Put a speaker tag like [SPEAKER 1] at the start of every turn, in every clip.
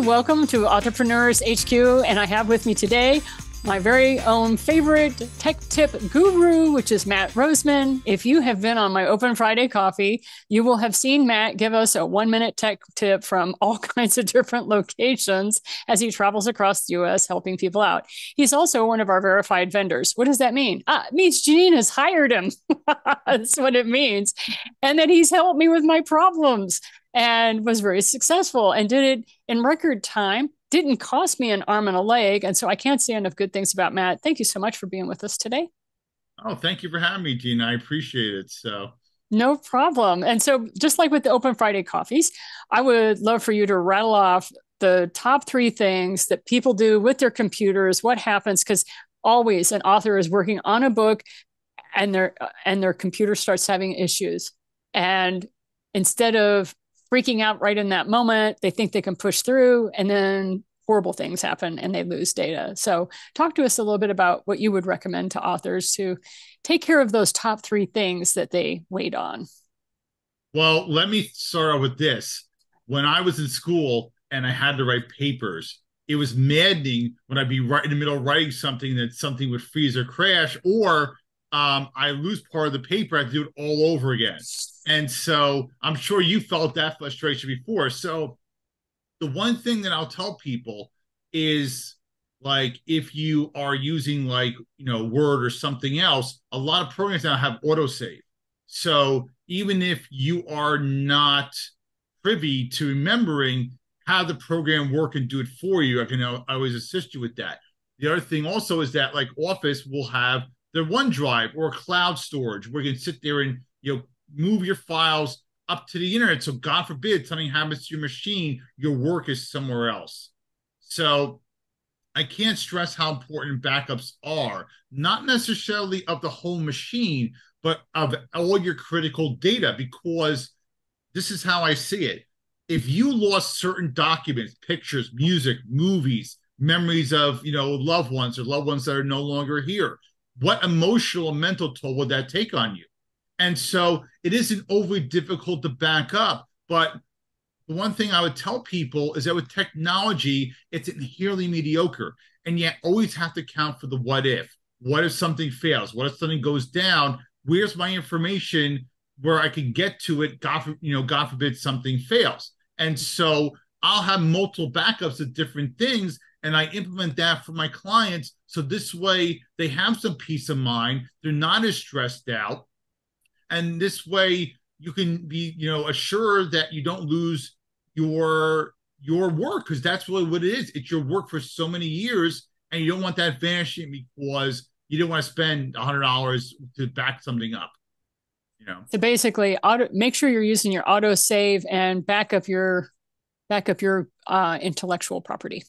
[SPEAKER 1] welcome to Entrepreneurs HQ. And I have with me today my very own favorite tech tip guru, which is Matt Roseman. If you have been on my Open Friday coffee, you will have seen Matt give us a 1-minute tech tip from all kinds of different locations as he travels across the US helping people out. He's also one of our verified vendors. What does that mean? It means Janine has hired him. That's what it means. And that he's helped me with my problems and was very successful and did it in record time. Didn't cost me an arm and a leg. And so I can't say enough good things about Matt. Thank you so much for being with us today.
[SPEAKER 2] Oh, thank you for having me, Gina. I appreciate it.
[SPEAKER 1] No problem. And so just like with the Open Friday coffees, I would love for you to rattle off the top 3 things that people do with their computers, what happens, because always an author is working on a book and their computer starts having issues. And instead of freaking out right in that moment, they think they can push through, and then horrible things happen and they lose data. So talk to us a little bit about what you would recommend to authors to take care of those top 3 things that they wait on.
[SPEAKER 2] Well, let me start out with this. When I was in school and I had to write papers, it was maddening when I'd be right in the middle of writing something that something would freeze or crash, or I lose part of the paper. I have to do it all over again. And so I'm sure you felt that frustration before. So the one thing that I'll tell people is, like, if you are using Word or something else, a lot of programs now have autosave. So even if you are not privy to remembering how the program work and do it for you, I can always assist you with that. The other thing also is that, like, Office will have their OneDrive or cloud storage where you can sit there and move your files up to the internet. So God forbid something happens to your machine, your work is somewhere else. So I can't stress how important backups are, not necessarily of the whole machine, but of all your critical data, because this is how I see it. If you lost certain documents, pictures, music, movies, memories of loved ones or loved ones that are no longer here, what emotional and mental toll would that take on you? And so it isn't overly difficult to back up. But the one thing I would tell people is that with technology, it's inherently mediocre. And yet always have to count for the what if. What if something fails? What if something goes down? Where's my information where I can get to it? God forbid something fails. And so I'll have multiple backups of different things, and I implement that for my clients. So this way they have some peace of mind. They're not as stressed out. And this way you can be, assured that you don't lose your work, because that's really what it is. It's your work for so many years, and you don't want that vanishing because you don't want to spend $100 to back something up.
[SPEAKER 1] So basically, make sure you're using your auto save and back up your intellectual property.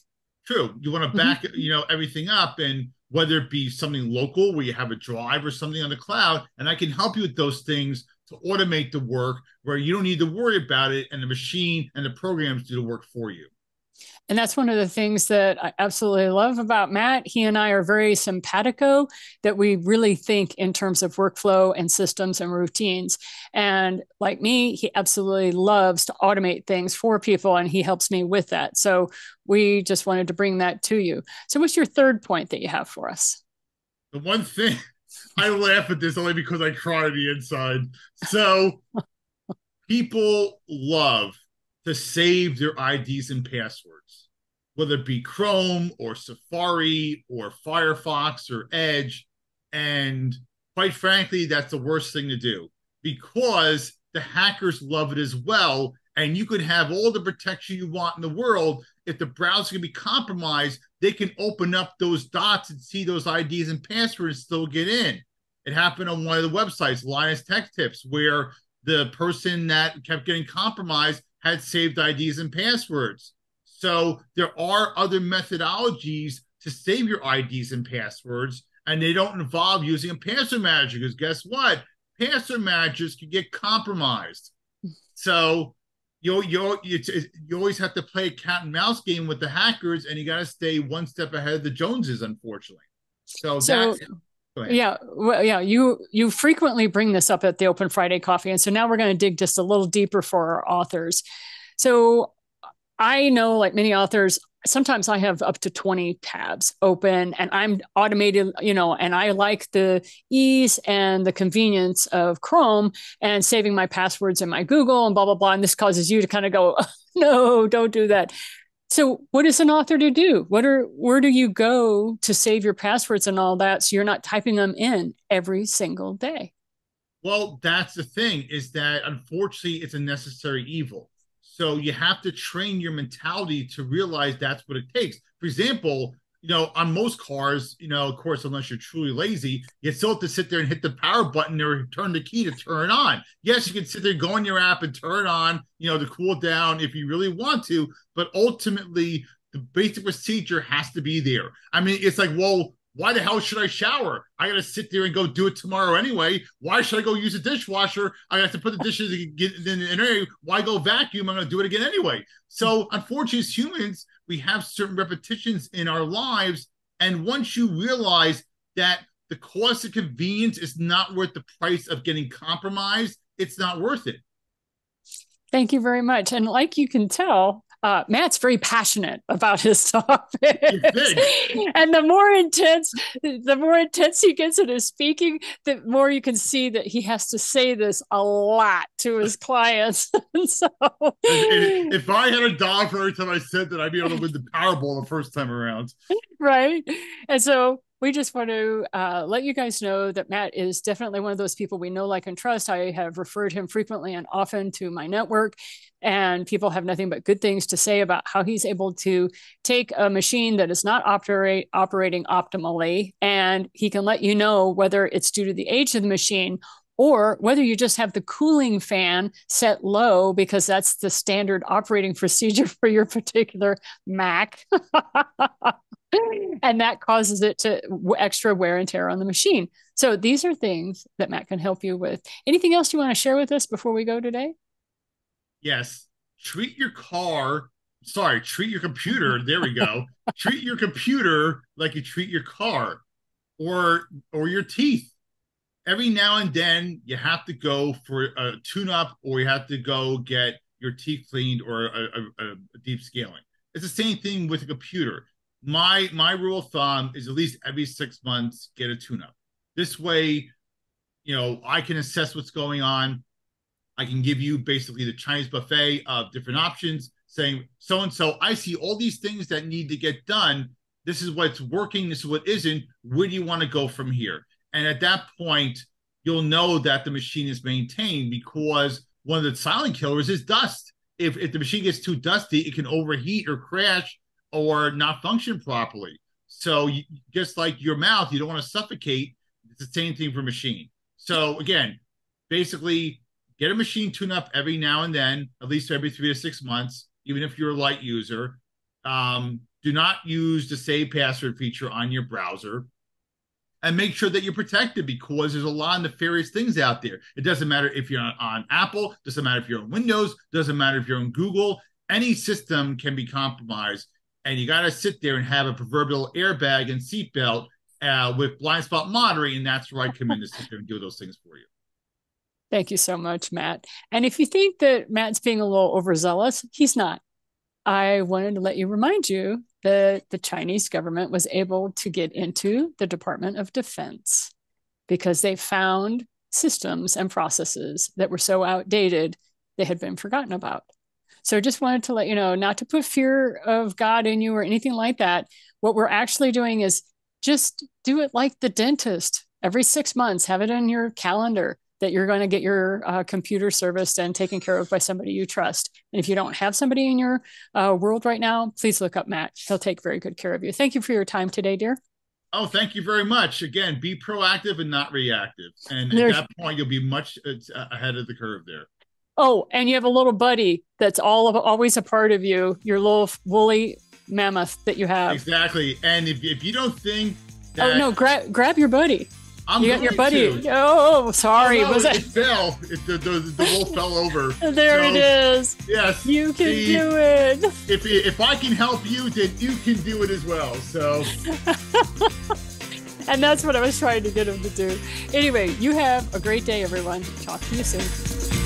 [SPEAKER 2] True. You want to back, everything up, and whether it be something local where you have a drive or something on the cloud, and I can help you with those things to automate the work where you don't need to worry about it, and the machine and the programs do the work for you.
[SPEAKER 1] And that's one of the things that I absolutely love about Matt. He and I are very simpatico, that we really think in terms of workflow and systems and routines. And like me, he absolutely loves to automate things for people, and he helps me with that. So we just wanted to bring that to you. So what's your third point that you have for us?
[SPEAKER 2] The one thing, I laugh at this only because I cry on the inside. So people love to save their IDs and passwords, whether it be Chrome or Safari or Firefox or Edge. And quite frankly, that's the worst thing to do, because the hackers love it as well. And you could have all the protection you want in the world. If the browser can be compromised, they can open up those dots and see those IDs and passwords and still get in. It happened on one of the websites, Linus Tech Tips, where the person that kept getting compromised had saved IDs and passwords. So there are other methodologies to save your IDs and passwords, and they don't involve using a password manager, because guess what? Password managers can get compromised. So you always have to play a cat and mouse game with the hackers, and you got to stay one step ahead of the Joneses, unfortunately. So that's
[SPEAKER 1] Yeah, well, yeah, you frequently bring this up at the Open Friday Coffee, and so now we're going to dig just a little deeper for our authors. So I know, like many authors, sometimes I have up to 20 tabs open and I'm automated, and I like the ease and the convenience of Chrome and saving my passwords in my Google and blah, blah, blah. And this causes you to kind of go, no, don't do that. So what is an author to do? Where do you go to save your passwords and all that so you're not typing them in every single day?
[SPEAKER 2] Well, that's the thing, is that unfortunately it's a necessary evil. So you have to train your mentality to realize that's what it takes. For example, on most cars, of course, unless you're truly lazy, you still have to sit there and hit the power button or turn the key to turn it on. Yes, you can sit there, go on your app and turn it on, to cool it down if you really want to. But ultimately, the basic procedure has to be there. I mean, it's like, well, why the hell should I shower? I got to sit there and go do it tomorrow anyway. Why should I go use a dishwasher? I have to put the dishes in anyway. Why go vacuum? I'm going to do it again anyway. So unfortunately, as humans, we have certain repetitions in our lives. And once you realize that the cost of convenience is not worth the price of getting compromised, it's not worth it.
[SPEAKER 1] Thank you very much. And like you can tell, Matt's very passionate about his topic. And the more intense he gets in his speaking, the more you can see that he has to say this a lot to his clients. So,
[SPEAKER 2] if I had $1 for every time I said that, I'd be able to win the Powerball the first time around.
[SPEAKER 1] Right. And so we just want to let you guys know that Matt is definitely one of those people we know, like, and trust. I have referred him frequently and often to my network, and people have nothing but good things to say about how he's able to take a machine that is not operating optimally, and he can let you know whether it's due to the age of the machine or whether you just have the cooling fan set low because that's the standard operating procedure for your particular Mac. And that causes it to extra wear and tear on the machine. So these are things that Matt can help you with. Anything else you want to share with us before we go today?
[SPEAKER 2] Yes. Treat your computer. There we go. Treat your computer like you treat your car or your teeth. Every now and then you have to go for a tune-up, or you have to go get your teeth cleaned, or a deep scaling. It's the same thing with a computer. My rule of thumb is at least every 6 months, get a tune-up. This way, I can assess what's going on. I can give you basically the Chinese buffet of different options, saying, so-and-so, I see all these things that need to get done. This is what's working. This is what isn't. Where do you want to go from here? And at that point, you'll know that the machine is maintained, because one of the silent killers is dust. If the machine gets too dusty, it can overheat or crash or not function properly. So just like your mouth, you don't want to suffocate. It's the same thing for machine. So again, basically get a machine tune up every now and then, at least every 3 to 6 months, even if you're a light user. Do not use the save password feature on your browser, and make sure that you're protected, because there's a lot of nefarious things out there. It doesn't matter if you're on Apple, doesn't matter if you're on Windows, doesn't matter if you're on Google. Any system can be compromised. And you got to sit there and have a proverbial airbag and seatbelt with blind spot monitoring, and that's where I come in to sit there and do those things for you.
[SPEAKER 1] Thank you so much, Matt. And if you think that Matt's being a little overzealous, he's not. I wanted to let you remind you that the Chinese government was able to get into the Department of Defense because they found systems and processes that were so outdated they had been forgotten about. So just wanted to let you know, not to put fear of God in you or anything like that. What we're actually doing is just do it like the dentist. Every 6 months, have it in your calendar that you're going to get your computer serviced and taken care of by somebody you trust. And if you don't have somebody in your world right now, please look up Matt. He'll take very good care of you. Thank you for your time today, dear.
[SPEAKER 2] Oh, thank you very much. Again, be proactive and not reactive. And at that point, you'll be much ahead of the curve there.
[SPEAKER 1] Oh, and you have a little buddy that's always a part of you, your little woolly mammoth that you have.
[SPEAKER 2] Exactly. And if you don't think that...
[SPEAKER 1] Oh, no, grab your buddy.
[SPEAKER 2] You
[SPEAKER 1] got your buddy. Oh, sorry.
[SPEAKER 2] Oh, no, it fell. The wolf fell over.
[SPEAKER 1] There it is.
[SPEAKER 2] Yes.
[SPEAKER 1] You can do it.
[SPEAKER 2] If I can help you, then you can do it as well. So...
[SPEAKER 1] And that's what I was trying to get him to do. Anyway, you have a great day, everyone. Talk to you soon.